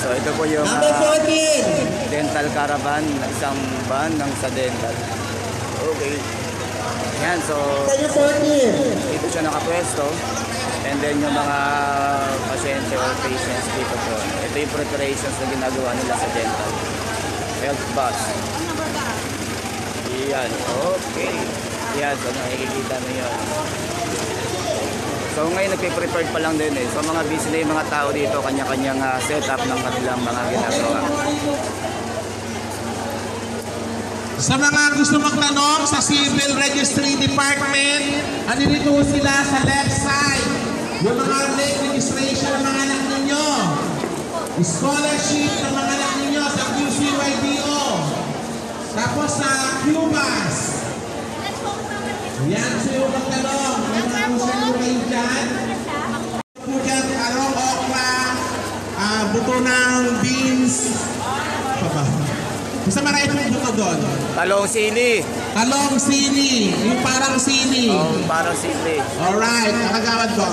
So ito po yung dental caravan, isang van ng sa dental. Okay. Yan, so dito siya nakapwesto. And then yung mga pasyente or patients dito po. Ito yung preparations na ginagawa nila sa dental health bus. Yan, okay. Yan, so nakikita nyo yun. So ngayon nagpe-prepared pa lang din eh. So mga busy na yung mga tao dito, kanya-kanyang setup ng kanilang mga ginagawa. Sa mga gusto magtanong sa Civil Registry Department, andito sila sa left side. Yung mga late registration ng mga anak ninyo. Scholarship ng mga anak ninyo sa QCYDO. Tapos sa QBAS. Yan sa'yo magtanong. May mga kusan mo kayo dyan. Po dyan, karong okra, buto ng beans. Basta marami po buto doon. Talong sili. Talong sili. Yung parang sili. Oh, parang sili. Alright, nakagawad ko.